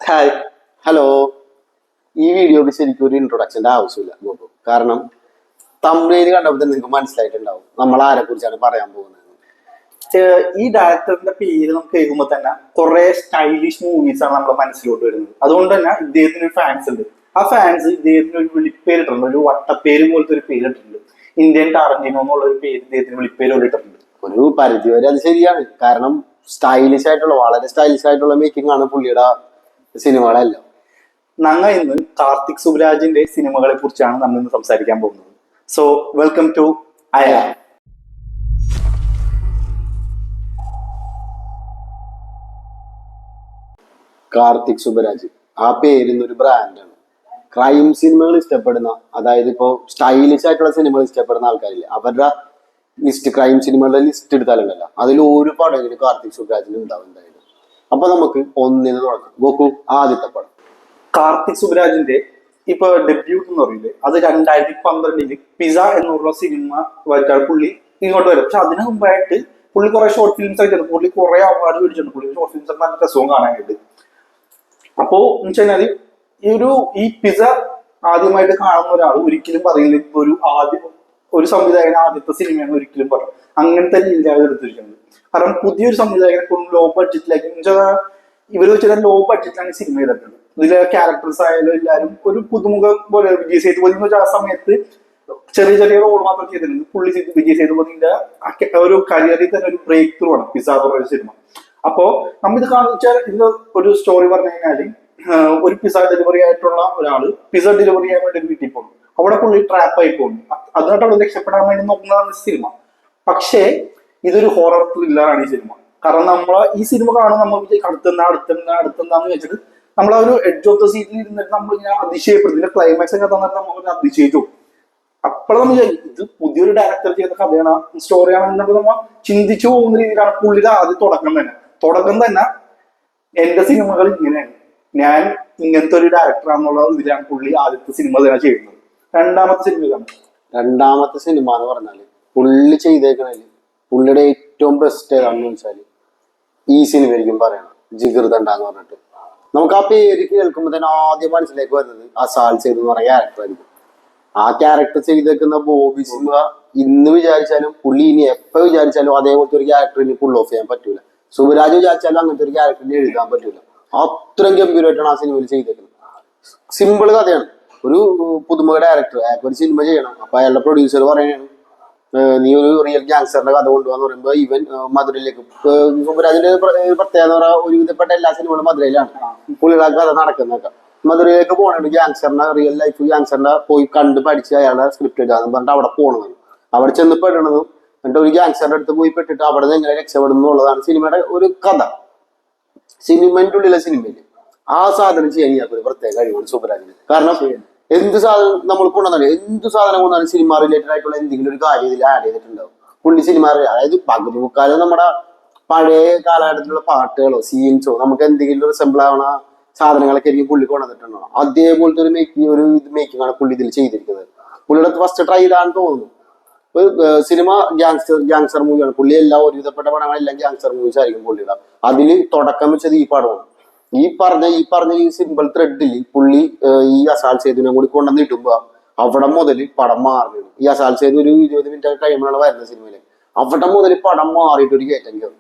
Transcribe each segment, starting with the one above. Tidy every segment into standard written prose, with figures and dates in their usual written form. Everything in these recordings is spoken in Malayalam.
ഹായ്. ഹലോ. ഈ വീഡിയോക്ക് ശരിക്കും ഒരു ഇൻട്രൊഡക്ഷന്റെ ആവശ്യമില്ല ഗോപു. കാരണം തമിഴിൽ കണ്ടപ്പോൾ തന്നെ നിങ്ങൾക്ക് മനസ്സിലായിട്ടുണ്ടാവും നമ്മൾ ആരെ കുറിച്ചാണ് പറയാൻ പോകുന്നത്. ഈ ഡയറക്ടറിന്റെ പേര് നമുക്ക് കേൾക്കുമ്പോൾ തന്നെ കുറെ സ്റ്റൈലിഷ് മൂവീസ് ആണ് നമ്മുടെ മനസ്സിലോട്ട് വരുന്നത്. അതുകൊണ്ട് തന്നെ ഇദ്ദേഹത്തിന് ഒരു ഫാൻസ് ഉണ്ട്. ആ ഫാൻസ് ഇദ്ദേഹത്തിന് ഒരു വിളിപ്പേരിട്ടുണ്ട്, ഒരു വട്ടപ്പേര് പോലത്തെ ഒരു പേരിട്ടുണ്ട്. ഇന്ത്യൻ ടാറന്റിനോ എന്നുള്ള ഒരു പേര് ഇദ്ദേഹത്തിന് വിളിപ്പേര് ഇട്ടിട്ടുണ്ട്. ഒരു പരിധി വരെ അത് ശരിയാണ്. കാരണം സ്റ്റൈലിഷ് ആയിട്ടുള്ള, വളരെ സ്റ്റൈലിഷ് ആയിട്ടുള്ള മേക്കിംഗ് ആണ് പുള്ളിയുടെ സിനിമകളെല്ലാം. ഞങ്ങൾ ഇന്ന് കാർത്തിക് സുബ്രാജിന്റെ സിനിമകളെ കുറിച്ചാണ് നമ്മൾ ഇന്ന് സംസാരിക്കാൻ പോകുന്നത്. സോ വെൽക്കം ടു അയ. കാർത്തിക് സുബരാജ് ആ പേരിന്ന് ഒരു ബ്രാൻഡാണ്. ക്രൈം സിനിമകൾ ഇഷ്ടപ്പെടുന്ന, അതായത് ഇപ്പോൾ സ്റ്റൈലിഷ് ആയിട്ടുള്ള സിനിമകൾ ഇഷ്ടപ്പെടുന്ന ആൾക്കാരില്ലേ, അവരുടെ ലിസ്റ്റ്, ക്രൈം സിനിമകളുടെ ലിസ്റ്റ് എടുത്താലുണ്ടല്ല, അതിൽ ഒരു പടം കാർത്തിക് സുബ്രാജിന് ഉണ്ടാവും എന്തായാലും. അപ്പൊ നമുക്ക് ഒന്നിന് തുടങ്ങാം. ഗോകു, ആദ്യത്തെ പടം കാർത്തിക് സുബ്രാജിന്റെ ഇപ്പൊ ഡെബ്യൂട്ട് എന്ന് പറയുന്നത് അത് 2012 പിസ എന്നുള്ള സിനിമ വായിച്ചാൽ പുള്ളി ഇങ്ങോട്ട് വരും. പക്ഷെ അതിനു മുമ്പായിട്ട് പുള്ളി കുറെ ഷോർട്ട് ഫിലിംസ് ആയിട്ട് പുള്ളി കുറെ അവാർഡ് മേടിച്ചിട്ടുണ്ട്. പുള്ളി ഷോർട്ട് ഫിലിംസ് നല്ല രസവും കാണാനായിട്ട്. അപ്പോ എന്ന് വെച്ചാൽ ഈ പിസ ആദ്യമായിട്ട് കാണുന്ന ഒരാൾ ഒരിക്കലും പറയില്ല ഒരു സംവിധായകൻ ആദ്യത്തെ സിനിമയാണ് ഒരിക്കലും പറയും. അങ്ങനത്തെ രീതിയിലാണ് എടുത്തിരിക്കുന്നത്. കാരണം പുതിയൊരു സംവിധായകനെ ലോ ബഡ്ജറ്റിലേക്ക് ഇവര് വെച്ചാൽ ലോ ബഡ്ജറ്റിലാണ് സിനിമ ചെയ്തിട്ടുള്ളത്. ഇതിലെ ക്യാരക്ടേഴ്സ് ആയാലും എല്ലാവരും ഒരു പുതുമുഖ പോലെ. വിജയ് സേതുപതി എന്ന് വെച്ചാൽ ആ സമയത്ത് ചെറിയ ചെറിയ റോൾ മാത്രം ചെയ്തിട്ടുണ്ട്. പുള്ളി വിജയ് സേതുപതിന്റെ ഒരു കരിയറിൽ തന്നെ ഒരു ബ്രേക്ക് ത്രൂ ആണ് പിസ പറഞ്ഞ സിനിമ. അപ്പോ നമ്മിത് കാണിച്ചാൽ ഇതിന്റെ ഒരു സ്റ്റോറി പറഞ്ഞു കഴിഞ്ഞാല് ഒരു പിസ ഡെലിവറി ആയിട്ടുള്ള ഒരാള് പിസ ഡെലിവറി ചെയ്യാൻ വേണ്ടി ഒരു വീട്ടിൽ പോകുന്നു. അവിടെ പുള്ളി ട്രാപ്പായി പോകുന്നു. അതിനായിട്ട് അവിടെ രക്ഷപ്പെടാൻ വേണ്ടി നോക്കുന്നതാണ് സിനിമ. പക്ഷേ ഇതൊരു ഹൊറർ ത്രില്ലറാണ് ഈ സിനിമ. കാരണം ഈ സിനിമ കാണുമ്പോൾ നമ്മൾ അടുത്തെന്താന്ന് വെച്ചിട്ട് നമ്മൾ ആ ഒരു എഡ്ജ് ഓഫ് ദ സീറ്റിൽ ഇരുന്നിട്ട് നമ്മളിങ്ങനെ അതിശയപ്പെടും. ഇതിന്റെ ക്ലൈമാക്സ് ഒക്കെ തന്നിട്ട് നമ്മൾ അതിശയിച്ചു. അപ്പോൾ നമ്മൾ ഇത് പുതിയൊരു ഡയറക്ടർ ചെയ്ത കഥയാണ്, സ്റ്റോറിയാണ് എന്നൊക്കെ നമ്മൾ ചിന്തിച്ചു പോകുന്ന രീതിയിലാണ് പുള്ളിയുടെ ആദ്യം തുടക്കം തന്നെ എന്റെ സിനിമകൾ ഇങ്ങനെയാണ്, ഞാൻ ഇങ്ങനത്തെ ഒരു ഡയറക്ടറാണെന്നുള്ള ഇതിലാണ് പുള്ളി ആദ്യത്തെ സിനിമ തന്നെ ചെയ്യുന്നത്. രണ്ടാമത്തെ സിനിമ എന്ന് പറഞ്ഞാല് പുള്ളി ചെയ്തേക്കണേല് പുള്ളിയുടെ ഏറ്റവും ബെസ്റ്റ് ഏതാണെന്ന് വെച്ചാല് ഈ സിനിമയായിരിക്കും പറയണം, ജിഗർദണ്ഡ എന്ന് പറഞ്ഞിട്ട്. നമുക്ക് ആ പേര് കേൾക്കുമ്പോൾ തന്നെ ആദ്യം മനസ്സിലേക്ക് വരുന്നത് അസാൽ സേതു എന്ന് പറഞ്ഞ ക്യാരക്ടർ ആയിരിക്കും. ആ ക്യാരക്ടർ ചെയ്തേക്കുന്ന ബോബി സിംഹ ഇന്ന് വിചാരിച്ചാലും പുള്ളി ഇനി എപ്പോ വിചാരിച്ചാലും അതേപോലത്തെ ഒരു ക്യാരക്ടർ ഇനി പുൾ ഓഫ് ചെയ്യാൻ പറ്റൂല. സുബരാജ് വിചാരിച്ചാലും അങ്ങനത്തെ ഒരു ക്യാരക്ടറിനെ എഴുതാൻ പറ്റൂല. അത്രയും ഗംഭീരമായിട്ടാണ് ആ സിനിമയിൽ ചെയ്തേക്കുന്നത്. സിമ്പിൾ കഥയാണ്. ഒരു പുതുമുഖ ഡയറക്ടർ അയാൾക്ക് ഒരു സിനിമ ചെയ്യണം. അപ്പൊ അയാളുടെ പ്രൊഡ്യൂസർ പറയുകയാണ്, നീ ഒരു റിയൽ ഗ്യാങ്സ്റ്ററിന്റെ കഥ കൊണ്ടുപോകാന്ന് പറയുമ്പോ ഈവൻ മധുരയിലേക്ക് സുബരാജിന്റെ പ്രത്യേകത എന്ന് പറഞ്ഞാൽ ഒരുവിധപ്പെട്ട എല്ലാ സിനിമകളും മധുരയിലാണ് പുള്ളിയുടെ കഥ നടക്കുന്നതൊക്കെ. മധുരയിലേക്ക് പോകണുണ്ട്, ഗ്യാങ്സ്റ്ററിന്റെ റിയൽ ലൈഫ് ഗ്യാങ്സ്റ്ററിന്റെ പോയി കണ്ട് പഠിച്ച് അയാളുടെ സ്ക്രിപ്റ്റ് എഴുതാന്ന് പറഞ്ഞിട്ട് അവിടെ പോകണത്. അവിടെ ചെന്ന് പെടണതും എന്നിട്ട് ഒരു ഗ്യാങ്സ്റ്ററിന്റെ അടുത്ത് പോയി പെട്ടിട്ട് അവിടെ നിന്ന് എങ്ങനെ രക്ഷപ്പെടുന്നു എന്നുള്ളതാണ് സിനിമയുടെ ഒരു കഥ. സിനിമന്റെ ഉള്ളിലെ സിനിമയില് ആ സാധനം ചെയ്യാൻ ഒരു പ്രത്യേക കഴിവാണ് സുബരാജിന്. കാരണം എന്ത് സാധനം നമ്മൾ കൊണ്ടുവന്നാലും, എന്ത് സാധനം കൊണ്ടാലും സിനിമ റിലേറ്റഡ് ആയിട്ടുള്ള എന്തെങ്കിലും ഒരു കാര്യം ഇതിൽ ആഡ് ചെയ്തിട്ടുണ്ടാവും പുള്ളി. സിനിമ അതായത് പകുതി മുക്കാലും നമ്മുടെ പഴയ കാലഘട്ടത്തിലുള്ള പാട്ടുകളോ സീൻസോ നമുക്ക് എന്തെങ്കിലും റിസംബിൾ ആവണ സാധനങ്ങളൊക്കെ ആയിരിക്കും പുള്ളി കൊണ്ടുവന്നിട്ടുണ്ടാവും. അതേപോലത്തെ ഒരു മേക്കിംഗ് ആണ് പുള്ളി ഇതിൽ ചെയ്തിരിക്കുന്നത്. പുള്ളിയുടെ ഫസ്റ്റ് ട്രൈ ഇതാണെന്ന് തോന്നുന്നു. സിനിമ ഗ്യാങ്സ്റ്റർ മൂവിയാണ്. പുള്ളി എല്ലാം ഒരുവിധപ്പെട്ട പടങ്ങളെല്ലാം ഗ്യാങ്സ്റ്റർ മൂവീസ് ആയിരിക്കും പുള്ളിയുടെ. അതിൽ തുടക്കം വെച്ചത് ഈ പടമാണ്. ഈ പറഞ്ഞ ഈ സിമ്പിൾ ത്രെഡിൽ പുള്ളി ഈ അസാൽ സേതുവിനെ കൂടി കൊണ്ടുവന്ന് ഇടുമ്പോ അവിടെ മുതൽ പടം മാറി. ഈ അസാൽ സേതു ഒരു 20 മിനിറ്റ് കഴിയുമ്പോഴാണ് വരുന്ന സിനിമയില്. അവിടെ മുതൽ പടം മാറിയിട്ട് ഒരു കയറ്റം കയറും.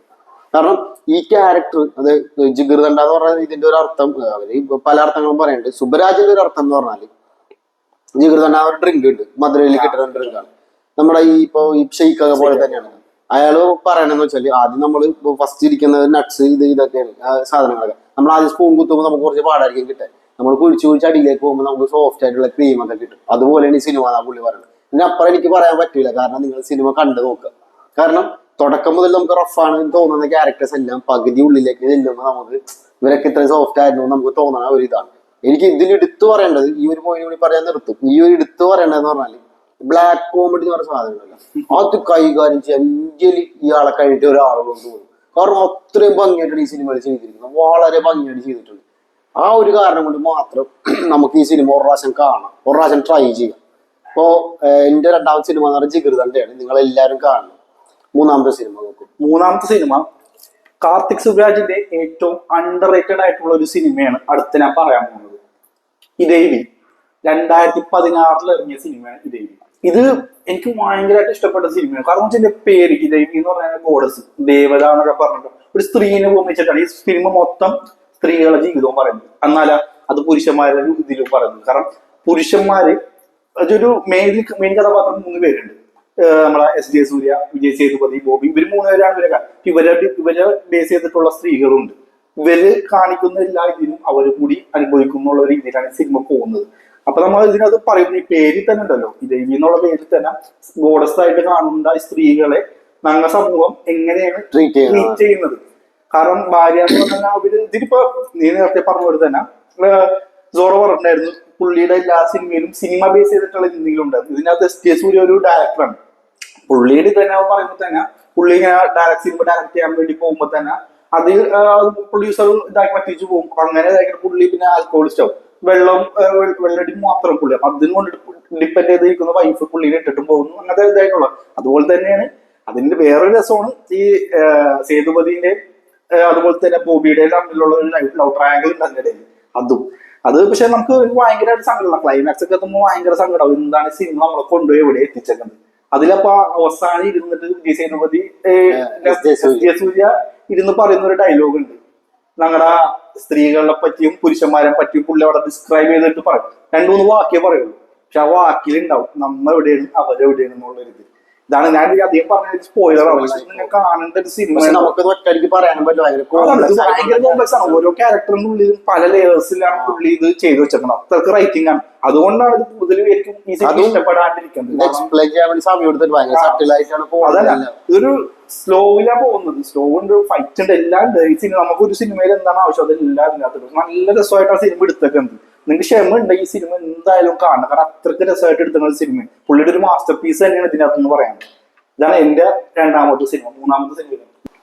കാരണം ഈ ക്യാരക്ടർ, അത് ജിഗർദണ്ഡ എന്ന് പറഞ്ഞാൽ ഇതിന്റെ ഒരു അർത്ഥം അവര് പല അർത്ഥങ്ങളും പറയുന്നുണ്ട്. സുബരാജിന്റെ ഒരു അർത്ഥം എന്ന് പറഞ്ഞാല് ജിഗർദണ്ഡ ഒരു ഡ്രിങ്ക് ഉണ്ട്, മധുരയിൽ കിട്ടുന്ന ഡ്രിങ്കാണ്. നമ്മുടെ ഈ ഷെയ്ക്കൊക്കെ പോലെ തന്നെയാണ്. അയാള് പറയണെന്ന് വെച്ചാല് ആദ്യം നമ്മള് ഫസ്റ്റ് ഇരിക്കുന്നത് നട്ട്സ് ഇതൊക്കെയാണ് സാധനങ്ങളൊക്കെ. നമ്മൾ ആദ്യം സ്പൂൺ കുത്തുമ്പോൾ നമുക്ക് കുറച്ച് പാടായിരിക്കും കിട്ടാൻ. നമ്മൾ കുഴിച്ച് അടിയിലേക്ക് പോകുമ്പോൾ നമുക്ക് സോഫ്റ്റ് ആയിട്ടുള്ള ക്രീം ഒക്കെ കിട്ടും. അതുപോലെയാണ് ഈ സിനിമ എന്നാ പുള്ളി പറയുന്നത്. ഇതിനപ്പുറം എനിക്ക് പറയാൻ പറ്റില്ല. കാരണം നിങ്ങൾ സിനിമ കണ്ടു നോക്കുക. കാരണം തുടക്കം മുതൽ നമുക്ക് റഫാണ് തോന്നുന്ന ക്യാരക്ടേഴ്സ് എല്ലാം പകുതി ഉള്ളിലേക്ക് ചെല്ലുമ്പോൾ നമുക്ക് ഇവരൊക്കെ ഇത്രയും സോഫ്റ്റ് ആയിരുന്നു നമുക്ക് തോന്നുന്ന ഒരു ഇതാണ്. എനിക്ക് ഇതിൽ എടുത്തു പറയേണ്ടത്, ഈ ഒരു പോയിന്റ് കൂടി പറയാൻ നിർത്തും, ഈ ഒരു എടുത്തു പറയേണ്ടതെന്ന് പറഞ്ഞാല് ബ്ലാക്ക് കോമഡി എന്ന് പറഞ്ഞ സാധനങ്ങളല്ല, അത് കൈകാര്യം ചെയ്യാൻ ഇന്ത്യയിൽ ഇയാളെ കഴിഞ്ഞിട്ട് ഒരാളെ കൊണ്ടുപോകും. കാരണം അത്രയും ഭംഗിയായിട്ടാണ് ഈ സിനിമയിൽ ചെയ്തിരിക്കുന്നത്. വളരെ ഭംഗിയായിട്ട് ചെയ്തിട്ടുണ്ട്. ആ ഒരു കാരണം കൊണ്ട് മാത്രം നമുക്ക് ഈ സിനിമ ഒരു പ്രാവശ്യം കാണാം, ഒരു പ്രാവശ്യം ട്രൈ ചെയ്യാം. ഇപ്പോ എന്റെ രണ്ടാമത്തെ സിനിമ എന്ന് പറഞ്ഞാൽ ജിഗർദണ്ഡയാണ്. നിങ്ങൾ എല്ലാവരും കാണണം. മൂന്നാമത്തെ സിനിമ നോക്കും. മൂന്നാമത്തെ സിനിമ കാർത്തിക് സുബ്രാജിന്റെ ഏറ്റവും അണ്ടർ റേറ്റഡ് ആയിട്ടുള്ള ഒരു സിനിമയാണ് അടുത്ത് ഞാൻ പറയാൻ പോകുന്നത്. ഇദേവി 2016 ഇറങ്ങിയ സിനിമയാണ് ഇദേവി. ഇത് എനിക്ക് ഭയങ്കരമായിട്ട് ഇഷ്ടപ്പെട്ട സിനിമയാണ്. കാരണം വെച്ചാൽ പേര് ഇദേവി എന്ന് പറഞ്ഞാൽ ഗോഡസ്, ദേവത എന്നൊക്കെ പറഞ്ഞിട്ട് ഒരു സ്ത്രീനെ ഉപമിച്ചിട്ടാണ് ഈ സിനിമ മൊത്തം സ്ത്രീകളുടെ ജീവിതവും പറയുന്നത്. എന്നാൽ അത് പുരുഷന്മാരുടെ ഇതിലും പറയുന്നത്. കാരണം പുരുഷന്മാര് അതൊരു മെയിൻ കഥാപാത്രം 3 പേരുണ്ട്. നമ്മളെ S.J. സൂര്യ, വിജയ് സേതുപതി, ബോബി, ഇവര് 3 പേരാണ് ഇവരെ ബേസ് ചെയ്തിട്ടുള്ള സ്ത്രീകളുണ്ട്. ഇവര് കാണിക്കുന്ന എല്ലാ ഇതിനും അവര് കൂടി അനുഭവിക്കുന്നുള്ള രീതിയിലാണ് സിനിമ പോകുന്നത്. അപ്പൊ നമ്മൾ ഇതിനകത്ത് പറയുന്ന ഈ പേരിൽ തന്നെ ഉണ്ടല്ലോ, ദേവി എന്നുള്ള പേരിൽ തന്നെ ഗോഡസ് ആയിട്ട് കാണുന്ന സ്ത്രീകളെ ഞങ്ങളുടെ സമൂഹം എങ്ങനെയാണ് ട്രീറ്റ് ചെയ്യുന്നത്. കാരണം ഭാര്യ എന്ന് പറഞ്ഞാൽ അവര് ഇതിലിപ്പോ നീ നേരത്തെ പറഞ്ഞ തന്നെ സോറോ പറഞ്ഞിട്ടുണ്ടായിരുന്നു, പുള്ളിയുടെ എല്ലാ സിനിമയിലും സിനിമ ബേസ് ചെയ്തിട്ടുള്ള എന്തെങ്കിലും ഉണ്ടായിരുന്നു. ഇതിനകത്ത് S.J. സൂര്യ ഒരു ഡയറക്ടറാണ്. പുള്ളിയുടെ തന്നെ പറയുമ്പോൾ തന്നെ പുള്ളി ഇങ്ങനെ സിനിമ ഡയറക്ട് ചെയ്യാൻ വേണ്ടി പോകുമ്പോൾ തന്നെ അതിൽ പ്രൊഡ്യൂസർ ഇതാക്കി പറ്റിച്ചു പോകും. അങ്ങനെ പുള്ളി പിന്നെ ആൽക്കഹോളിസ്റ്റ് ആവും. വെള്ളടി മാത്രം പുള്ളി. അപ്പൊ അതിന് കൊണ്ട് ഡിപ്പെൻഡ് ചെയ്തിരിക്കുന്ന വൈഫ് പുള്ളിനെ ഇട്ടിട്ടും പോകുന്നു. അങ്ങനത്തെ ഇതായിട്ടുള്ള അതുപോലെ തന്നെയാണ്. അതിന്റെ വേറൊരു രസമാണ് ഈ സേതുപതിന്റെ അതുപോലെ തന്നെ ബോബിയുടെ തമ്മിലുള്ള ഒരു ലവ് ട്രയാങ്കിൾ ഉണ്ട് അതിനിടയിൽ. അത് പക്ഷെ നമുക്ക് ഭയങ്കരമായിട്ട് സങ്കടം, ക്ലൈമാക്സ് ഒക്കെ എത്തുമ്പോൾ ഭയങ്കര സങ്കടം. എന്താണ് സിനിമ നമ്മളെ കൊണ്ടുപോയി എവിടെ എത്തിച്ചേക്കുന്നത്. അതിലപ്പോ അവസാനം ഇരുന്നിട്ട് വിജയ് സേതുപതി S.J. സൂര്യ ഇരുന്ന് പറയുന്ന ഒരു ഡയലോഗ് ഉണ്ട്. ഞങ്ങളുടെ സ്ത്രീകളെ പറ്റിയും പുരുഷന്മാരെ പറ്റിയും പുള്ളി അവിടെ ഡിസ്ക്രൈബ് ചെയ്തിട്ട് പറയും. 2-3 വാക്യേ പറയുള്ളൂ. പക്ഷെ ആ വാക്കിലുണ്ടാവും നമ്മ എവിടെയാണ് അവരെവിടെയാണ് എന്നുള്ളൊരു ഇത്. ഇതാണ് ഞാൻ അധികം പറഞ്ഞ സ്പോയിലർ ആവും. നിങ്ങൾ കാണേണ്ട ഒരു സിനിമ. നമുക്ക് ഒറ്റയ്ക്ക് പറയാനും ഭയങ്കര കോംപ്ലക്സ് ആണ്. ഓരോ ക്യാരക്ടറിനുള്ളിലും പല ലെയേഴ്സിലാണ് പുള്ളി ഇത് ചെയ്തു വെച്ചേക്കുന്നത്. അത്രക്ക് റൈറ്റിംഗ് ആണ്. അതുകൊണ്ടാണ് ഇത് കൂടുതൽ പേർക്കും ഈ സിനിമ ഇഷ്ടപ്പെടാണ്ടിരിക്കുന്നത്. ഇതൊരു സ്ലോയിലാ പോകുന്നത്. സ്ലോ ഉണ്ട്, ഫൈറ്റ് ഉണ്ട്, എല്ലാം ഉണ്ട്. ഈ സിനിമ നമുക്കൊരു സിനിമയിൽ എന്താണ് ആവശ്യം അതെല്ലാം ഇതിനകത്ത് നല്ല രസമായിട്ട് ആ സിനിമ എടുത്തേക്കുന്നത്. നിങ്ങൾക്ക് ക്ഷമ ഉണ്ട് ഈ സിനിമ എന്തായാലും കാണണം. കാരണം അത്രക്ക് രസമായിട്ട് എടുത്തുന്ന ഒരു സിനിമ. പുള്ളിയുടെ ഒരു മാസ്റ്റർ പീസ് തന്നെയാണ് ഇതിനകത്ത് പറയാൻ. ഇതാണ് എന്റെ 2ാമത്തെ സിനിമ. 3ാമത്തെ സിനിമ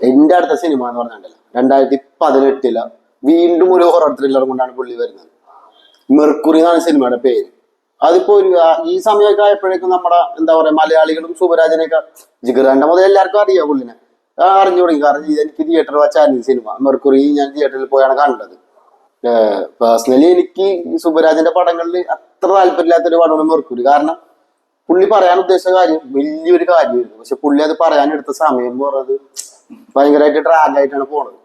എന്റെ അടുത്ത സിനിമ എന്ന് പറഞ്ഞിട്ടുണ്ടല്ലോ 2018 വീണ്ടും ഒരു ഹൊറർ ത്രില്ലർ കൊണ്ടാണ് പുള്ളി വരുന്നത്. മെർക്കുറി എന്നാണ് സിനിമയുടെ പേര്. അതിപ്പോ ഈ സമയമൊക്കെ ആയപ്പോഴേക്കും നമ്മുടെ എന്താ പറയാ മലയാളികളും സുബരാജനെയൊക്കെ ജിഗർദണ്ഡ മുതൽ എല്ലാവർക്കും അറിയാം പുള്ളിനെ. അറിഞ്ഞു തുടങ്ങി. കാരണം എനിക്ക് തിയേറ്ററിൽ വെച്ചായിരുന്നു സിനിമ മെർക്കുറി. ഞാൻ തിയേറ്ററിൽ പോയാണ് കണ്ടത്. പേഴ്സണലി എനിക്ക് സുബരാജന്റെ പടങ്ങളിൽ അത്ര താല്പര്യമില്ലാത്തൊരു പടമാണ് മെർക്കുറി. കാരണം പുള്ളി പറയാൻ ഉദ്ദേശിച്ച കാര്യം വലിയൊരു കാര്യമായിരുന്നു. പക്ഷെ പുള്ളി അത് പറയാനെടുത്ത സമയം പറഞ്ഞത് ഭയങ്കരമായിട്ട് ഡ്രാഗ് ആയിട്ടാണ് പോണത്.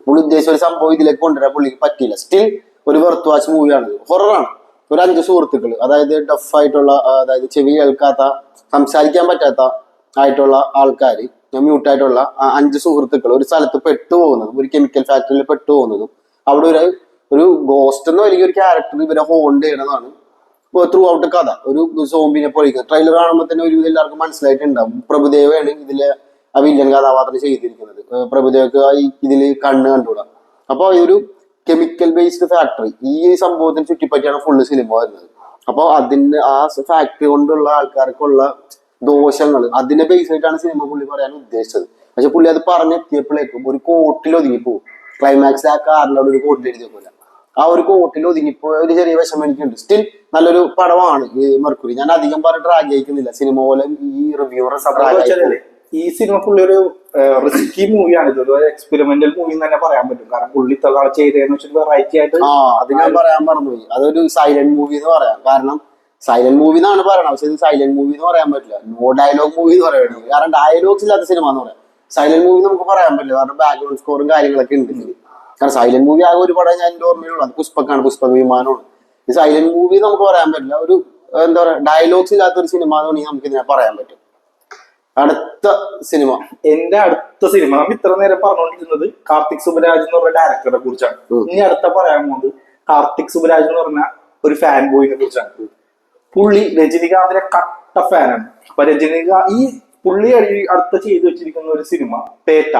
പുള്ളി ഉദ്ദേശിച്ച ഒരു സംഭവം ഇതിലേക്ക് കൊണ്ടുവരാൻ പുള്ളിക്ക് പറ്റിയില്ല. സ്റ്റിൽ ഒരു വെർത്ത് വാച്ച് മൂവിയാണ്. ഹൊററാണ്. ഒരു 5 സുഹൃത്തുക്കൾ, അതായത് ഡഫ് ആയിട്ടുള്ള, അതായത് ചെവി കേൾക്കാത്ത, സംസാരിക്കാൻ പറ്റാത്ത ആയിട്ടുള്ള ആൾക്കാർ, മ്യൂട്ടായിട്ടുള്ള 5 സുഹൃത്തുക്കൾ ഒരു സ്ഥലത്ത് പെട്ടുപോകുന്നതും ഒരു കെമിക്കൽ ഫാക്ടറിയിൽ പെട്ടുപോകുന്നതും അവിടെ ഒരു ഗോസ്റ്റ് എന്ന വലിയൊരു ക്യാരക്ടർ ഇവരെ ഹോൾഡ് ചെയ്യണതാണ് ത്രൂ ഔട്ട് കഥ. ഒരു സോംബിനെ പോലെ ട്രെയിലർ കാണുമ്പോൾ തന്നെ ഒരു എല്ലാവർക്കും മനസ്സിലായിട്ടുണ്ടാവും. പ്രഭുദേവയാണ് ഇതിലെ ആ വില്ലൻ കഥാപാത്രം ചെയ്തിരിക്കുന്നത്. പ്രഭുദേവക്ക് ഇതിൽ കണ്ണ് കണ്ടുകൂടാ. അപ്പൊ ഒരു കെമിക്കൽ ബേസ്ഡ് ഫാക്ടറി, ഈ സംഭവത്തിന് ചുറ്റിപ്പറ്റിയാണ് ഫുള്ള് സിനിമ വരുന്നത്. അപ്പൊ അതിന് ആ ഫാക്ടറി കൊണ്ടുള്ള ആൾക്കാർക്കുള്ള ദോഷങ്ങൾ അതിനെ ബേസ് ആയിട്ടാണ് സിനിമ പുള്ളി പറയാൻ ഉദ്ദേശിച്ചത്. പക്ഷെ പുള്ളി അത് പറഞ്ഞെത്തിയപ്പോഴേക്കും ഒരു കോട്ടിൽ ഒതുങ്ങിപ്പോവും. ക്ലൈമാക്സ് ആ കാറിനോട് ഒരു കോട്ടിൽ എഴുതിയ ആ ഒരു കോട്ടിൽ ഒതുങ്ങിപ്പോയ ഒരു ചെറിയ വിഷമം എനിക്കുണ്ട്. സ്റ്റിൽ നല്ലൊരു പടമാണ് ഈ മെർക്കുറി. ഞാൻ അധികം പറഞ്ഞിട്ട് ഡ്രാഗ് അയക്കുന്നില്ല സിനിമ പോലെ. ഈ റിവ്യൂറർ ഈ സിനിമ പുള്ളി ഒരു റിസ്കി മൂവിയാണ്. ഇതൊരു എക്സ്പെരിമെന്റൽ മൂവി എന്ന് തന്നെ പറയാൻ പറ്റും. കാരണം പുള്ളി ഇത്ര ചെയ്തതെന്ന് വെച്ചാൽ വെറൈറ്റി ആയിട്ട്. അത് ഞാൻ പറയാൻ മറന്നുപോയി. അതൊരു സൈലന്റ് മൂവി എന്ന് പറയാം. കാരണം സൈലന്റ് മൂവി എന്നാണ് പറയണത്. പക്ഷെ ഇത് സൈലന്റ് മൂവി എന്ന് പറയാൻ പറ്റില്ല. നോ ഡയലോഗ് മൂവി എന്ന് പറയുന്നത്. കാരണം ഡയലോഗ്സ് ഇല്ലാത്ത സിനിമ എന്ന് പറയാം. സൈലന്റ് മൂവി നമുക്ക് പറയാൻ പറ്റില്ല. കാരണം ബാക്ക്ഗ്രൗണ്ട് സ്കോറും കാര്യങ്ങളൊക്കെ ഉണ്ട്. കാരണം സൈലന്റ് മൂവി ആകെ ഒരു പടം ഞാൻ എന്റെ ഓർമ്മയിലുള്ളൂ. അത് പുഷ്പക്കാണ്, പുഷ്പക വിമാനമാണ്. ഈ സൈലന്റ് മൂവി നമുക്ക് പറയാൻ പറ്റില്ല. ഒരു എന്താ പറയാ ഡയലോഗ്സ് ഇല്ലാത്ത ഒരു സിനിമ എന്ന് നമുക്ക് ഇതിനെ പറയാൻ പറ്റും. അടുത്ത സിനിമ, എന്റെ അടുത്ത സിനിമ നമ്മൾ ഇത്ര നേരം പറഞ്ഞുകൊണ്ടിരുന്നത് കാർത്തിക് സുബരാജ് എന്ന് പറഞ്ഞ ഡയറക്ടറെ കുറിച്ചാണ്. ഇനി അടുത്ത പറയാൻ പോകുന്നത് കാർത്തിക് സുബരാജ് എന്ന് പറഞ്ഞ ഒരു ഫാൻ ബോയിനെ കുറിച്ചാണ്. പുള്ളി രജനികാന്തിന്റെ കട്ട ഫാനാണ്. അപ്പൊ ഈ പുള്ളി അടുത്ത ചെയ്തു വെച്ചിരിക്കുന്ന ഒരു സിനിമ പേട്ട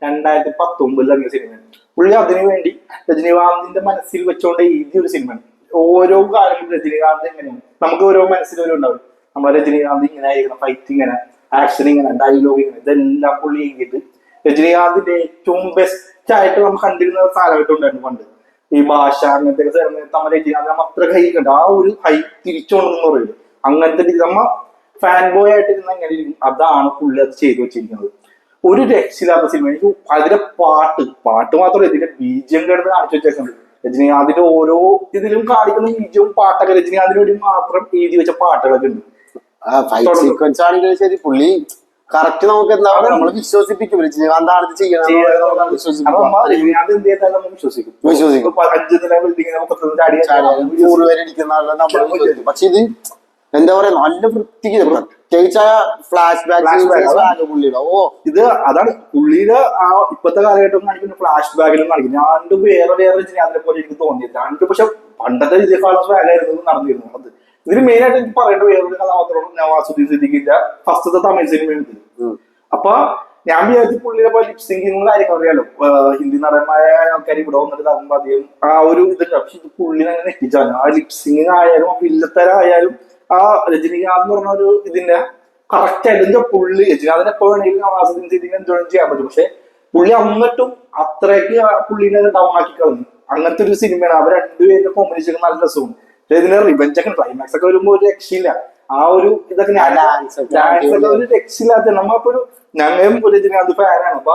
2019 ഇറങ്ങിയ സിനിമയാണ്. പുള്ളി അതിനുവേണ്ടി രജനികാന്തിന്റെ മനസ്സിൽ വെച്ചുകൊണ്ട് എഴുതിയ ഒരു സിനിമയാണ്. ഓരോ കാര്യങ്ങളും രജനികാന്ത് എങ്ങനെയാണ് നമുക്ക് ഓരോ മനസ്സിലും ഉണ്ടാവും. നമ്മളെ രജനികാന്ത് ഇങ്ങനെ ആയിരിക്കണം, ഫൈറ്റ് ഇങ്ങനെ, ആക്ഷൻ ഇങ്ങനെ, ഡയലോഗ് ഇങ്ങനെ, ഇതെല്ലാം പുള്ളി എഴുതിയിട്ട് രജനികാന്തിന്റെ ഏറ്റവും ബെസ്റ്റ് ആയിട്ട് നമ്മൾ കണ്ടിരുന്ന കാലഘട്ടം ഉണ്ടായിരുന്നു പണ്ട്. ഈ ഭാഷ അങ്ങനത്തെ നമ്മൾ രജനികാന്ത് നമ്മ അത്ര ഹൈ കണ്ടു. ആ ഒരു ഹൈ തിരിച്ചുകൊണ്ടെന്ന് പറയുന്നത് അങ്ങനത്തെ നമ്മ ഫാൻ ബോയ് ആയിട്ടിരുന്ന എങ്ങനെ ഇരിക്കും. അതാണ് പുള്ളി അത് ചെയ്തു വെച്ചിരിക്കുന്നത്. ഒരു രക്ഷയില്ലാത്ത സിനിമ. എനിക്ക് അതിലെ പാട്ട് മാത്രമല്ല ഇതിന്റെ ബീജം കിടന്ന് കാണിച്ചു വെച്ചേക്കുന്നത്. രജനീകാന്തിന്റെ ഓരോ ഇതിലും കാണിക്കുന്ന ബീജവും പാട്ടൊക്കെ രജനീകാന്തിന് വേണ്ടി മാത്രം എഴുതി വെച്ച പാട്ടുകളൊക്കെ ഉണ്ട്. ഫൈറ്റ് സീക്വൻസ് ആണെങ്കിലും ശരി, പുള്ളി കറക്റ്റ് നമുക്ക് എന്താ പറയുക, നമ്മള് വിശ്വസിപ്പിക്കും രജനീകാന്താണ് ഇത് ചെയ്യണം. രജനീകാന്ത് എന്ത് ചെയ്താലും നമ്മൾ വിശ്വസിക്കും. 5 നില ബിൽഡിങ്ങിനെ പക്ഷെ ഇത് എന്താ പറയാ, നല്ല വൃത്തിക്ക് പ്രത്യേകിച്ച് ഫ്ലാഷ് ബാക്ക് പുള്ളിയുടെ ഇത് അതാണ് പുള്ളിയുടെ ആ ഇപ്പത്തെ കാലഘട്ടം കാണിക്കുന്ന ഫ്ലാഷ് ബാക്കിലും കാണിക്കും. രണ്ടും വേറെ രജനീകാന്തിനെ പോലെ എനിക്ക് തോന്നിയത്. രണ്ടും പക്ഷെ പണ്ടത്തെ വിജയകാല സ്വാഗായിരുന്നു നടന്നിരുന്നു. അത് ഇതിന് മെയിൻ ആയിട്ട് എനിക്ക് പറയേണ്ട വേറൊരു കഥാപാത്രമാണ് നവാസുദ്ദീൻ സിദ്ദീഖിന്റെ ഫസ്റ്റത്തെ തമിഴ് സിനിമയുണ്ട്. അപ്പൊ ഞാൻ വിചാരിച്ചു പുള്ളിയുടെ പോലെ ലിപ്സിംഗിങ് കാര്യങ്ങൾ അറിയാലോ, ഹിന്ദി നടന്മാരായ ആൾക്കാർ ഇവിടെ വന്നിട്ട് തമ്മിൽ അധികം ആ ഒരു ഇതുണ്ട്. പക്ഷെ ഇത് പുള്ളിനെ അങ്ങനെ എത്തിച്ചാണ്. ആ ലിപ്സിംഗിങ് ആയാലും വില്ലത്തരായാലും ആ രജനീകാന്ത് എന്ന് പറഞ്ഞ ഒരു ഇതിന്റെ കറക്റ്റ് ആയിട്ട് പുള്ളി രജനീകാന്തിനെ എപ്പോ വേണമെങ്കിലും നവാസുദ്ദീൻ സിദ്ദീഖിനെ ജോയിൻ ചെയ്യാൻ പറ്റും. പക്ഷെ പുള്ളി എന്നിട്ടും അത്രയ്ക്ക് പുള്ളിനെ ഡൗൺ ആക്കി കളഞ്ഞു. അങ്ങനത്തെ ഒരു സിനിമയാണ്. അവർ രണ്ടുപേരുടെ കോമ്പിനേഷൻ നല്ല രസവും. ഇതിന്റെ റിവെഞ്ച് ഒക്കെ ക്ലൈമാക്സ് ഒക്കെ വരുമ്പോ ഒരു രക്ഷയില്ല. ആ ഒരു ഇതൊക്കെ ഡാൻസ് ഒക്കെ ഒരു രക്ഷയില്ലാത്ത നമ്മളിപ്പോ ഒരു ഞങ്ങളും ഒരു രജനീകാന്ത് ഫാനാണ്. അപ്പൊ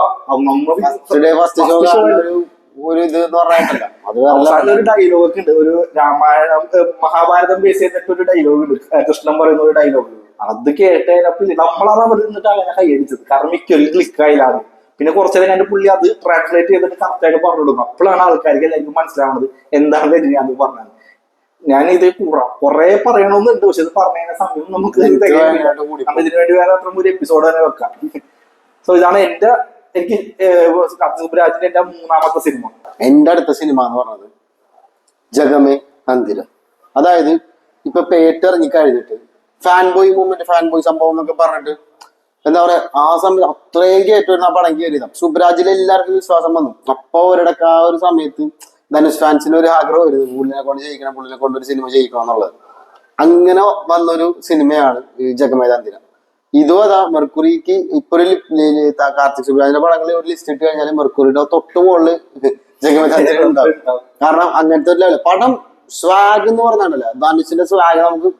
ഒരു ഡയലോഗ് ഒക്കെ ഉണ്ട്, ഒരു രാമായണം മഹാഭാരതം ബേസ് ചെയ്തിട്ട് ഒരു ഡയലോഗ് ഉണ്ട്, കൃഷ്ണൻ പറയുന്ന ഒരു ഡയലോഗ്. അത് കേട്ടപ്പോൾ നമ്മളാണ് അവിടെ നിന്നിട്ട് അങ്ങനെ കൈയടിച്ചത്. കാരണം മിക്കൊരു ക്ലിക്കായില്ലാതെ പിന്നെ കുറച്ചേരം കണ്ട് പുള്ളി അത് ട്രാൻസ്ലേറ്റ് ചെയ്തിട്ട് കറക്റ്റ് ആയിട്ട് പറഞ്ഞു കൊടുക്കും. അപ്പോഴാണ് ആൾക്കാർക്ക് എല്ലാവർക്കും മനസ്സിലാവുന്നത് എന്താണ് രജനീകാന്ത് പറഞ്ഞത്. ഞാനിത് കുറെ പറയണമെന്നുണ്ട്, പക്ഷെ ഇത് പറഞ്ഞ സമയം നമുക്ക് ഇതിനു വേണ്ടി വേറെ അത്ര ഒരു എപ്പിസോഡ് തന്നെ വെക്കാം. സോ ഇതാണ് എനിക്ക് സുബ്രാജിന്റെ എന്റെ 3ാമത്തെ സിനിമ. എന്റെ അടുത്ത സിനിമ എന്ന് പറഞ്ഞത് ജഗമേ തന്തിരം. അതായത് ഇപ്പൊ പേട്ട് ഇറങ്ങി കഴിഞ്ഞിട്ട് fan boy movement, fan boy സംഭവം എന്നൊക്കെ പറഞ്ഞിട്ട് എന്താ പറയാ, ആ സമയത്ത് അത്രയും കേട്ടുവരുന്ന ആ പടം കയറിയതാണ്. സുബ്രാജിൽ എല്ലാവർക്കും വിശ്വാസം വന്നു. അപ്പൊ ഒരിടക്ക് ആ ഒരു സമയത്ത് ധനുഷ് ഫാൻസിന് ഒരു ആഗ്രഹം വരുന്നത് പുള്ളിനെ കൊണ്ട് ചെയ്യിക്കണം, പുള്ളിനെ കൊണ്ട് ഒരു സിനിമ ചെയ്യിക്കണം എന്നുള്ളത്. അങ്ങനെ വന്നൊരു സിനിമയാണ് ഈ ജഗമേ തന്തിരം. ഇതും അതാ മെർക്കുറിക്ക് ഇപ്പൊ ഒരു കാർത്തിക് സുബ്രാജിന്റെ പടങ്ങളിൽ ഒരു ലിസ്റ്റ് ഇട്ട് കഴിഞ്ഞാൽ മെർക്കുറിയുടെ തൊട്ട് മുകളില് ജഗമേ തന്തിരം ഉണ്ടാവും. കാരണം അങ്ങനത്തെ ഒരു ലെവൽ പടം സ്വാഗ് എന്ന് പറഞ്ഞാണ്ടല്ലോ, ധനുഷിന്റെ സ്വാഗ് നമുക്ക്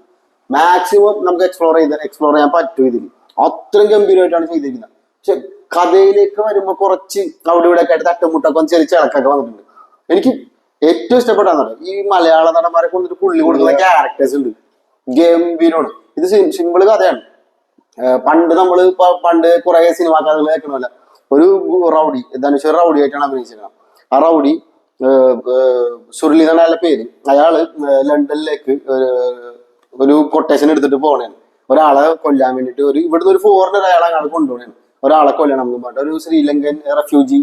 മാക്സിമം നമുക്ക് എക്സ്പ്ലോർ ചെയ്യാൻ പറ്റും. ഇതിൽ അത്രയും ഗംഭീരമായിട്ടാണ് ചെയ്തിരിക്കുന്നത്. പക്ഷെ കഥയിലേക്ക് വരുമ്പോ കുറച്ച് അവിടെ ഇവിടെ ഒക്കെ ആയിട്ട് തട്ടുമുട്ടൊക്കെ ചെറിയ ചിളക്കൊക്കെ വന്നിട്ടുണ്ട്. എനിക്ക് ഏറ്റവും ഇഷ്ടപ്പെട്ടാന്ന് ഈ മലയാള നടന്മാരെ കൊണ്ടിട്ട് പുള്ളി കൊടുക്കുന്ന ക്യാരക്ടേഴ്സ് ഉണ്ട്, ഗംഭീരമാണ്. ഇത് സിമ്പിൾ കഥയാണ്. പണ്ട് കുറെ സിനിമാ കഥകൾ കേൾക്കണമല്ല. ഒരു റൗഡി, ധനുഷ് റൗഡി ആയിട്ടാണ് അഭിനയിച്ചിരിക്കുന്നത്. ആ റൗഡി സുർലി എന്നാണ് പേര്. അയാള് ലണ്ടനിലേക്ക് ഒരു കൊട്ടേഷൻ എടുത്തിട്ട് പോകണേണ്. ഒരാളെ കൊല്ലാൻ വേണ്ടിട്ട് ഇവിടുന്ന് ഒരു ഫോറിനർ അയാളെ കൊണ്ടുപോകണേണ്. ഒരാളെ കൊല്ലണം എന്ന് പറഞ്ഞിട്ട് ഒരു ശ്രീലങ്കൻ റെഫ്യൂജി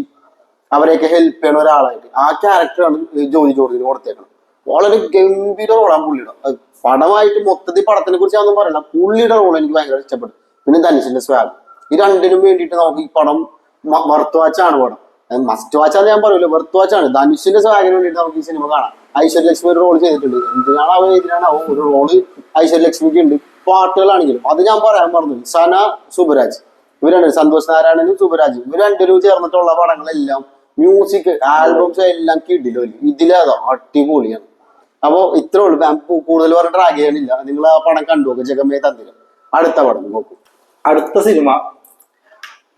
അവരെയൊക്കെ ഹെൽപ്പ് ചെയ്യണ ഒരാളായിട്ട് ആ ക്യാരക്ടറാണ് ജോജി ജോർജിന് കൊടുത്തേക്കണം. വളരെ ഗംഭീര റോളാണ് പുള്ളിയുടെ. പടമായിട്ട് മൊത്തത്തിൽ പടത്തിനെ കുറിച്ച് ഒന്നും പറയണ്ട, പുള്ളിയുടെ റോൾ എനിക്ക് ഭയങ്കര ഇഷ്ടപ്പെട്ടു. പിന്നെ ധനുഷിന്റെ സ്വാഗ്, ഈ രണ്ടിനും വേണ്ടിയിട്ട് നമുക്ക് ഈ പടം വർത്ത് വാച്ചാണ്. പടം മസ്റ്റ് വാച്ചാന്ന് ഞാൻ പറയൂല, വർത്ത് വാച്ചാണ്. ധനുഷിന്റെ സ്വാഗിന് വേണ്ടിയിട്ട് നമുക്ക് ഈ സിനിമ കാണാം. ഐശ്വര്യലക്ഷ്മി ഒരു റോൾ ചെയ്തിട്ടുണ്ട്. എന്തിനാണോ ഒരു റോള് ഐശ്വര്യലക്ഷ്മിക്ക് ഉണ്ട്. പാട്ടുകളാണെങ്കിലും അത് ഞാൻ പറയാൻ പറഞ്ഞു. സന, സുബരാജ്, ഇവർ രണ്ടും, സന്തോഷ് നാരായണനും സുബരാജ്, ഇവർ രണ്ടുപേരും ചേർന്നിട്ടുള്ള പടങ്ങളെല്ലാം മ്യൂസിക് ആൽബംസ് എല്ലാം കിടിലോ. ഇതിലേതോ അടിപൊളിയാണ്. അപ്പൊ ഇത്രേ ഉള്ളൂ. കൂടുതൽ പറഞ്ഞ ട്രാക്ക് ചെയ്യാനില്ല. നിങ്ങൾ ആ പടം കണ്ടുപോകും, ജഗമേ തന്തിരം. അടുത്ത പടം നോക്കും. അടുത്ത സിനിമ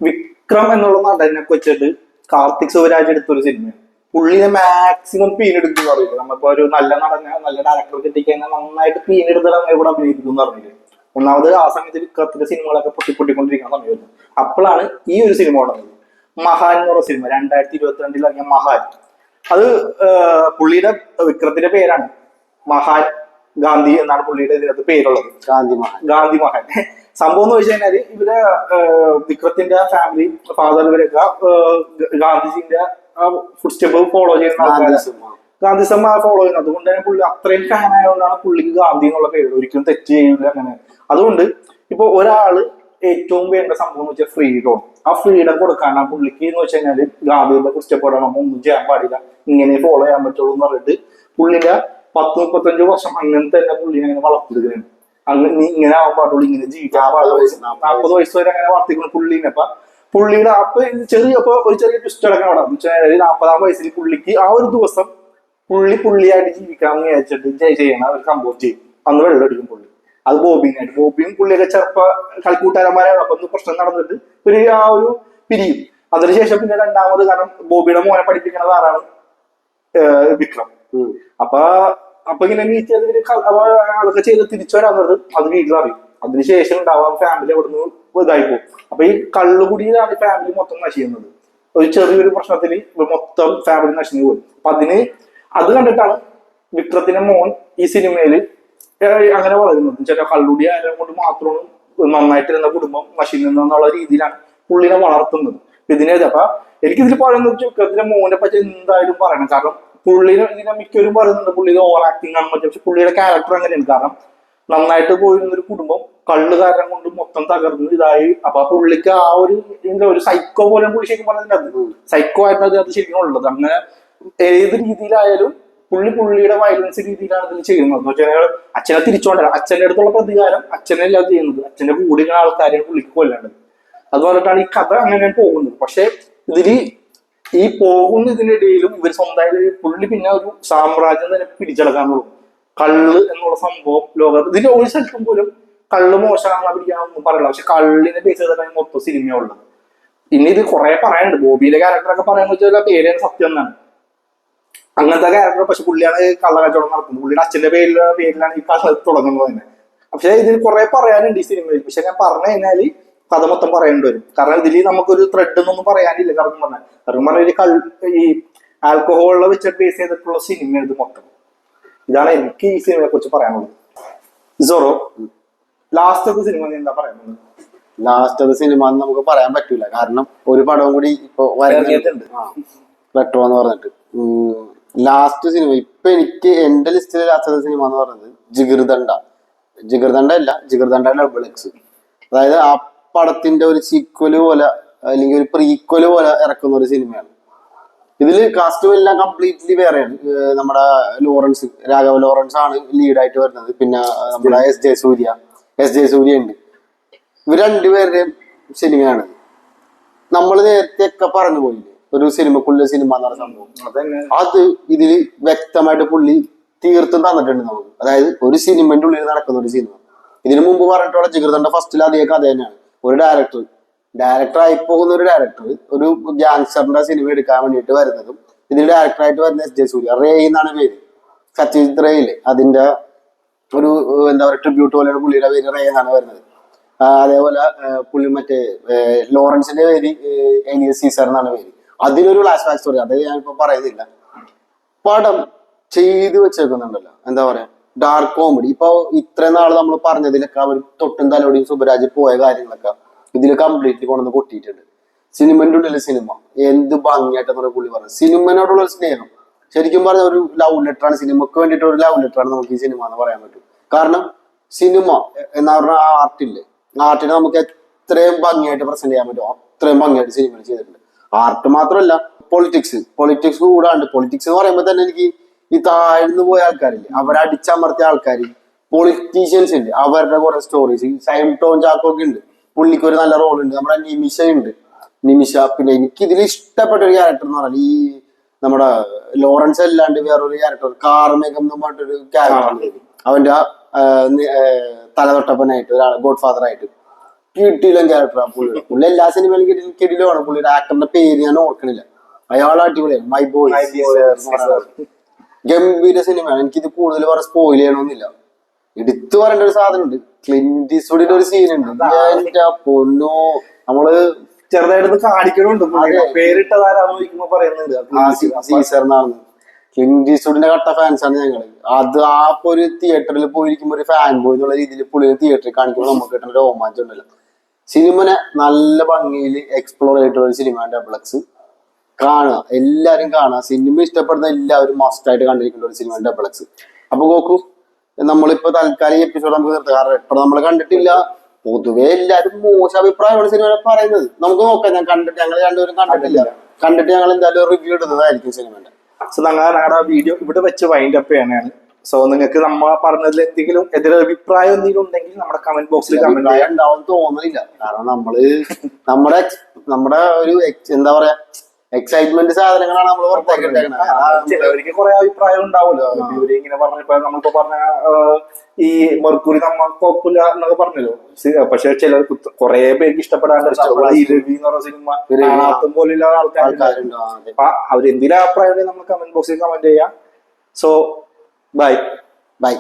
വിക്രം എന്നുള്ള നടനെ വെച്ചിട്ട് കാർത്തിക് സുബരാജ് എടുത്തൊരു സിനിമയാണ്. പുള്ളിനെ മാക്സിമം പീനെടുക്കും അറിയില്ല. നമ്മളിപ്പോ ഒരു നല്ല നടനെ, നല്ല ഡയറക്ടർ കിട്ടിക്കഴിഞ്ഞാൽ നന്നായിട്ട് പീനെടുത്തിട്ട് അങ്ങനെ ഇവിടെ അഭിനയിപ്പിക്കും അറിയില്ല. ഒന്നാമത് ആ സമയത്ത് വിക്രത്തിന്റെ സിനിമകളൊക്കെ പൊട്ടിക്കൊണ്ടിരിക്കുന്ന സമയമായിരുന്നു. അപ്പോഴാണ് ഈ ഒരു സിനിമ തുടങ്ങുന്നത്. മഹാൻ എന്ന് പറഞ്ഞ സിനിമ 2022 ഇറങ്ങിയ മഹാൻ. അത് പുള്ളിയുടെ വിക്രത്തിന്റെ പേരാണ്. മഹാൻ ഗാന്ധി എന്നാണ് പുള്ളിയുടെ ഇതിനകത്ത് പേരുള്ളത്. ഗാന്ധി മഹാൻ. സംഭവം എന്ന് വെച്ച് കഴിഞ്ഞാല് ഇവര് വിക്രത്തിന്റെ ഫാമിലി ഫാദർ ഇവരൊക്കെ ഗാന്ധിജിന്റെ ഫുഡ് സ്റ്റെപ്പ് ഫോളോ ചെയ്യുന്ന ഗാന്ധിസം ഫോളോ ചെയ്യുന്നത്. അതുകൊണ്ട് തന്നെ പുള്ളി അത്രയും ഫാൻ ആയതുകൊണ്ടാണ് പുള്ളിക്ക് ഗാന്ധി എന്നുള്ള പേര്. ഒരിക്കലും തെറ്റ് ചെയ്യില്ല അങ്ങനെ. അതുകൊണ്ട് ഇപ്പൊ ഒരാള് ഏറ്റവും വേണ്ട സംഭവം എന്ന് വെച്ചാൽ ഫ്രീഡം. ആ ഫ്രീഡം കൊടുക്കാനാണ് പുള്ളിക്ക് എന്ന് വെച്ച് കഴിഞ്ഞാല് ഗാന്ധിയുടെ ഫുഡ് സ്റ്റെപ്പ് ഒന്നും ചെയ്യാൻ പാടില്ല, ഇങ്ങനെ ഫോളോ ചെയ്യാൻ പറ്റുള്ളൂ എന്ന് പറഞ്ഞിട്ട് പുള്ളിന്റെ 10-35 വർഷം അങ്ങനെ തന്നെ പുള്ളിനെ അങ്ങനെ വളർത്തിയെടുക്കുന്നുണ്ട്. അങ്ങനെ നീ ഇങ്ങനെ ആവാൻ പാടുള്ളൂ, ഇങ്ങനെ ജീവിക്കാൻ പാടുള്ളൂ. 40 വയസ്സ് വരെ അങ്ങനെ വളർത്തിക്കുന്ന പുള്ളിനെ. അപ്പൊ പുള്ളിയുടെ ഒരു ചെറിയ ട്വിസ്റ്റ് അടക്കം അവിടെ 40-ാം വയസ്സിൽ പുള്ളിക്ക് ആ ഒരു ദിവസം പുള്ളിയായിട്ട് ജീവിക്കാമെന്ന് വിചാരിച്ചിട്ട് ചെയ്യണ ഒരു സംഭവം ചെയ്യും. അന്ന് വെള്ളം അടിക്കും പുള്ളി. അത് ബോബിയും പുള്ളിയൊക്കെ ചെറുപ്പ കളിക്കൂട്ടാരന്മാരാണ്. അപ്പൊ ഒന്ന് പ്രശ്നം നടന്നിട്ട് ആ ഒരു പിരിയും. അതിനുശേഷം പിന്നെ രണ്ടാമത്, കാരണം ബോബിയുടെ മോനെ പഠിപ്പിക്കുന്നത് ആരാണ്? വിക്രം. അപ്പൊ ഇങ്ങനെ മീറ്റ് ചെയ്ത് അതൊക്കെ ചെയ്ത് തിരിച്ചു വരാൻ പറഞ്ഞത് അത് വീട്ടിലറിയും. അതിനുശേഷം ഉണ്ടാവാം ഫാമിലി അവിടുന്ന് ഇതായി പോകും. അപ്പൊ ഈ കള്ളുകുടിയിലാണ് ഫാമിലി മൊത്തം നശിക്കുന്നത്. ഒരു ചെറിയൊരു പ്രശ്നത്തിൽ മൊത്തം ഫാമിലി നശിച്ചു പോകും. അപ്പൊ അത് കണ്ടിട്ടാണ് വിക്രത്തിന്റെ മോൻ ഈ സിനിമയിൽ അങ്ങനെ വളരുന്നത്. ചില കള്ളുടി ആരും കൊണ്ട് മാത്രമാണ് നന്നായിട്ടിരുന്ന കുടുംബം നശിക്കുന്നുള്ള രീതിയിലാണ് പുള്ളിനെ വളർത്തുന്നത്. അപ്പൊ എനിക്കിതിൽ പറയുന്നത് വിക്രത്തിന്റെ മോനെ പറ്റി എന്തായാലും പറയണം. കാരണം പുള്ളിനെ ഇതിനെ മിക്കവരും പറയുന്നുണ്ട് പുള്ളിയുടെ ഓവർ ആക്ടിങ് ആണ് പക്ഷെ പുള്ളിയുടെ ക്യാരക്ടർ അങ്ങനെയാണ്. കാരണം നന്നായിട്ട് പോയിരുന്ന ഒരു കുടുംബം കള്ളുകാരൻ കൊണ്ട് മൊത്തം തകർന്ന് ഇതായി. അപ്പൊ പുള്ളിക്ക് ആ ഒരു സൈക്കോ പോലെ പുള്ളി ശരിക്കും പറഞ്ഞത് സൈക്കോ ആയിട്ട് അത് ശരിക്കും ഉള്ളത്. അങ്ങനെ ഏത് രീതിയിലായാലും പുള്ളിയുടെ വയലൻസ് രീതിയിലാണ് ഇതിൽ ചെയ്യുന്നത്. എന്ന് വെച്ചാൽ അച്ഛനെ തിരിച്ചോണ്ടല്ല, അച്ഛന്റെ അടുത്തുള്ള പ്രതികാരം അച്ഛനല്ല ചെയ്യുന്നത്, അച്ഛന്റെ കൂടെ ആൾക്കാരെയാണ് പുള്ളിക്ക് കൊല്ലേണ്ടത്. അത് പറഞ്ഞിട്ടാണ് ഈ കഥ അങ്ങനെയാണ് പോകുന്നത്. പക്ഷെ ഈ പോകുന്നതിനിടയിലും ഇവർ സ്വന്തമായിട്ട് പുള്ളി പിന്നെ ഒരു സാമ്രാജ്യം തന്നെ പിടിച്ചെടുക്കാൻ തുടങ്ങും. കള്ള് എന്നുള്ള സംഭവം ലോകത്ത് ഇതിന്റെ ഒരു സ്ഥലത്തും പോലും കള്ള് മോശമാണെന്ന് പിടിക്കാനൊന്നും പറയില്ല. പക്ഷെ കള്ളിനെ ബേസ് ചെയ്തിട്ടാണ് മൊത്തം സിനിമയുള്ളത്. ഇനി ഇത് കുറെ പറയാനുണ്ട്. ബോബിയുടെ ക്യാരക്ടറൊക്കെ പറയാന്ന് വെച്ചാൽ പേരാണ് സത്യം എന്നാണ്. അങ്ങനത്തെ ക്യാരക്ടർ. പക്ഷെ പുള്ളിയാണ് കള്ള കച്ചവടം നടത്തുന്നത്. പുള്ളിയുടെ അച്ഛന്റെ പേരിലാണ് ഈ കള്ള തുടങ്ങുന്നത് തന്നെ. പക്ഷെ ഇതിന് കുറെ പറയാനുണ്ട് ഈ സിനിമയിൽ. പക്ഷെ ഞാൻ പറഞ്ഞു കഴിഞ്ഞാല് കഥ മൊത്തം പറയേണ്ടി വരും. കാരണം ഇതിൽ നമുക്കൊരു ത്രെഡ് ഒന്നും പറയാനില്ല. കാരണം ഈ ആൽക്കഹോളിനെ വെച്ചിട്ട് ബേസ് ചെയ്തിട്ടുള്ള സിനിമ ഇത് മൊത്തം. ഇതാണ് എനിക്ക് ഈ സിനിമയെ കുറിച്ച് പറയാനുള്ളത്. സോറോ, ലാസ്റ്റത്തെ സിനിമ എന്താ പറയുന്നത്? ലാസ്റ്റത്തെ സിനിമ നമുക്ക് പറയാൻ പറ്റൂല. കാരണം ഒരു പടവും കൂടി ഇപ്പൊ വരുന്നുണ്ട്, റെട്രോ എന്ന് പറഞ്ഞിട്ട്. ലാസ്റ്റ് സിനിമ ഇപ്പൊ എനിക്ക് എന്റെ ലിസ്റ്റിലെ ലാസ്റ്റത്തെ സിനിമ എന്ന് പറയുന്നത് ജിഗർദണ്ഡ അല്ല, ജിഗർദണ്ഡ ഡബിൾ എക്സ്. അതായത് ആ പടത്തിന്റെ ഒരു സീക്വല് പോലെ അല്ലെങ്കിൽ ഒരു പ്രീക്വല് പോലെ ഇറക്കുന്ന ഒരു സിനിമയാണ്. ഇതില് കാസ്റ്റും എല്ലാം കംപ്ലീറ്റ്ലി വേറെയാണ്. നമ്മുടെ രാഘവ ലോറൻസ് ആണ് ലീഡായിട്ട് വരുന്നത്. പിന്നെ നമ്മുടെ എസ് ജെ സൂര്യ ഉണ്ട്. ഇവർ രണ്ടുപേരുടെയും സിനിമയാണ്. നമ്മൾ നേരത്തെ ഒക്കെ പറഞ്ഞു പോയില്ലേ ഒരു സിനിമക്കുള്ള സിനിമ എന്ന് പറഞ്ഞ സംഭവം. അത് ഇതില് വ്യക്തമായിട്ട് പുള്ളി തീർത്തും തന്നിട്ടുണ്ട് നമുക്ക്. അതായത് ഒരു സിനിമന്റെ ഉള്ളിൽ നടക്കുന്ന ഒരു സിനിമ. ഇതിനു മുമ്പ് പറഞ്ഞിട്ടുള്ള ജിഗർദണ്ഡ ഫസ്റ്റിൽ അതേ കഥ തന്നെയാണ്. ഒരു ഡയറക്ടറായി പോകുന്ന ഒരു ഡയറക്ടർ ഒരു ഗ്യാങ്സ്റ്ററിന്റെ സിനിമ എടുക്കാൻ വേണ്ടിയിട്ട് വരുന്നതും ഇതിൽ ഡയറക്ടറായിട്ട് വരുന്ന എസ് ജെ സൂര്യ, റേ എന്നാണ് പേര്. സത്യജിത് റേ ഇല്ലേ, അതിന്റെ ഒരു എന്താ പറയുക ട്രിബ്യൂട്ട് പോലെയാണ് പുള്ളിയുടെ പേര്, റേ എന്നാണ് വരുന്നത്. അതേപോലെ പുള്ളി മറ്റേ ലോറൻസിന്റെ പേര് എലിയസ് സീസർ എന്നാണ് പേര്. അതിനൊരു ഫ്ലാഷ് ബാക്ക് സ്റ്റോറി, അത് ഞാനിപ്പോ പറയുന്നില്ല. പടം ചെയ്തു വെച്ചേക്കുന്നുണ്ടല്ലോ, എന്താ പറയാ, ഡാർക്ക് കോമഡി. ഇപ്പൊ ഇത്രയും നാള് നമ്മൾ പറഞ്ഞതിലൊക്കെ അവർ തൊട്ടും തലോടിയും സുബരാജ് പോയ കാര്യങ്ങളൊക്കെ ഇതിൽ കംപ്ലീറ്റ്ലി കൊണ്ടുവന്ന് കൊട്ടിയിട്ടുണ്ട്. സിനിമന്റെ ഉള്ളിലെ സിനിമ എന്ത് ഭംഗിയായിട്ടെന്ന് പുള്ളി പറഞ്ഞു. സിനിമനോടുള്ള ഒരു സ്നേഹം ശരിക്കും പറഞ്ഞ ഒരു ലവ് ലെറ്ററാണ്. സിനിമക്ക് വേണ്ടിയിട്ട് ഒരു ലവ് ലെറ്ററാണ് നമുക്ക് ഈ സിനിമ എന്ന് പറയാൻ പറ്റും. കാരണം സിനിമ എന്ന് പറഞ്ഞ ആ ആർട്ടിനെ നമുക്ക് എത്രയും ഭംഗിയായിട്ട് പ്രസന്റ് ചെയ്യാൻ പറ്റും അത്രയും ഭംഗിയായിട്ട് സിനിമയിൽ ചെയ്തിട്ടുണ്ട്. ആർട്ട് മാത്രമല്ല, പൊളിറ്റിക്സ് കൂടാണ്ട്. പൊളിറ്റിക്സ് എന്ന് പറയുമ്പോൾ തന്നെ എനിക്ക് ഈ താഴ്ന്നു പോയ ആൾക്കാരില്ലേ, അവരെ അടിച്ചമർത്തിയ ആൾക്കാർ, പൊളിറ്റീഷ്യൻസ് ഇല്ലേ, അവരുടെ കുറെ സ്റ്റോറീസ്. സൈം ടോം ചാക്കോ ഒക്കെ ഉണ്ട്, പുള്ളിക്ക് ഒരു നല്ല റോൾ ഉണ്ട്. നമ്മുടെ നിമിഷ. പിന്നെ എനിക്ക് ഇതിൽ ഇഷ്ടപ്പെട്ട ഒരു ക്യാരക്ടർ എന്ന് പറഞ്ഞാൽ ഈ നമ്മുടെ ലോറൻസ് അല്ലാണ്ട് വേറൊരു ക്യാരക്ടർ കാർമേഘം എന്ന് പറഞ്ഞിട്ടൊരു ക്യാരക്ടർ. അവന്റെ തലതൊട്ടപ്പനായിട്ട് ഒരാൾ ഗോഡ് ഫാദർ ആയിട്ട് കിട്ടിയിലും ക്യാരക്ടറാണ് പുള്ളി എല്ലാ സിനിമയിലും കിടിലുമാണ്. പുള്ളിയുടെ ആക്ടറിന്റെ പേര് ഞാൻ ഓർക്കണില്ല. അയാൾ അടിപൊളിയാണ്. മൈ ബോയ് ഗംഭീര സിനിമയാണ്. എനിക്കിത് കൂടുതൽ പറഞ്ഞ സ്പോയിൽ ചെയ്യണമെന്നില്ല. എടുത്തു പറയേണ്ട ഒരു സാധനമുണ്ട്, ക്ലിന്റ് ഈസ്റ്റ്വുഡിന്റെ ഒരു സീനുണ്ട്. എന്റെ പൊന്നോ, നമ്മള് ചെറുതായിട്ട് കാണിക്കണുണ്ട്. പേരിട്ടതാരാന്ന് പറയുന്നുണ്ട് സീസറിനാണെന്ന്. ക്ലിന്റ് ഈസ്റ്റ്വുഡിന്റെ കട്ട ഫാൻസാണ് ഞങ്ങള്. അത് ആ ഒരു തിയേറ്ററിൽ പോയിരിക്കുമ്പോ ഒരു ഫാൻ ബോയ് എന്നുള്ള രീതിയിൽ പുള്ളിയെ തിയേറ്ററിൽ കാണിക്കുമ്പോൾ നമുക്ക് കിട്ടുന്ന രോമാഞ്ചം ഉണ്ടല്ലോ. സിനിമനെ നല്ല ഭംഗിയിൽ എക്സ്പ്ലോർ ചെയ്തിട്ടുള്ള ഒരു സിനിമ ഡബിൾ എക്സ്. കാണുക, എല്ലാരും കാണുക. സിനിമ ഇഷ്ടപ്പെടുന്ന എല്ലാവരും മസ്റ്റ് ആയിട്ട് കണ്ടിരിക്കേണ്ട ഒരു സിനിമ ഡബിൾ എക്സ്. അപ്പൊ നോക്കൂ, നമ്മളിപ്പോ തൽക്കാലം ഈ എപ്പിസോഡ് നമുക്ക് നിർത്താം. കാരണം എപ്പോഴും നമ്മൾ കണ്ടിട്ടില്ല. പൊതുവെ എല്ലാരും മോശം അഭിപ്രായമാണ് സിനിമ പറയുന്നത്. നമുക്ക് നോക്കാം. ഞങ്ങൾ രണ്ടുപേരും കണ്ടിട്ട് ഞങ്ങൾ എന്തായാലും റിവ്യൂ ഇടുന്നതായിരിക്കും സിനിമയുടെ. സോ ഞങ്ങളുടെ വീഡിയോ ഇവിടെ വെച്ച് വൈൻഡ് അപ്പ് ചെയ്യാനാണ്. സോ നിങ്ങൾക്ക് നമ്മൾ പറഞ്ഞതിൽ എന്തെങ്കിലും എതിരഭിപ്രായം എന്തെങ്കിലും ഉണ്ടെങ്കിൽ നമ്മുടെ കമന്റ് ബോക്സിൽ കമന്റ് ഉണ്ടാവും തോന്നുന്നില്ല. കാരണം നമ്മുടെ ഒരു എന്താ പറയാ എക്സൈറ്റ്മെന്റ് സാധനങ്ങളാണ് നമ്മൾ പുറത്തേക്ക് ഇട്ടേക്കണത്. ചിലവർക്ക് കുറെ അഭിപ്രായം ഉണ്ടാവുമല്ലോ ഇവര് ഇങ്ങനെ പറഞ്ഞപ്പോ നമ്മളിപ്പോ പറഞ്ഞ ഈ മെർക്കുറി നമ്മ കുഴപ്പമില്ല എന്നൊക്കെ പറഞ്ഞല്ലോ. പക്ഷെ ചിലർക്ക് കുറെ പേർക്ക് ഇഷ്ടപ്പെടാണ്ട് ഈ രവി എന്ന് പറഞ്ഞ സിനിമ കാണാത്ത പോലെയുള്ള ആൾക്കാരുണ്ട്. അപ്പൊ അവരെന്തെങ്കിലും അഭിപ്രായം നമ്മൾ കമന്റ് ബോക്സിൽ കമന്റ് ചെയ്യാം. So bye. ബൈ.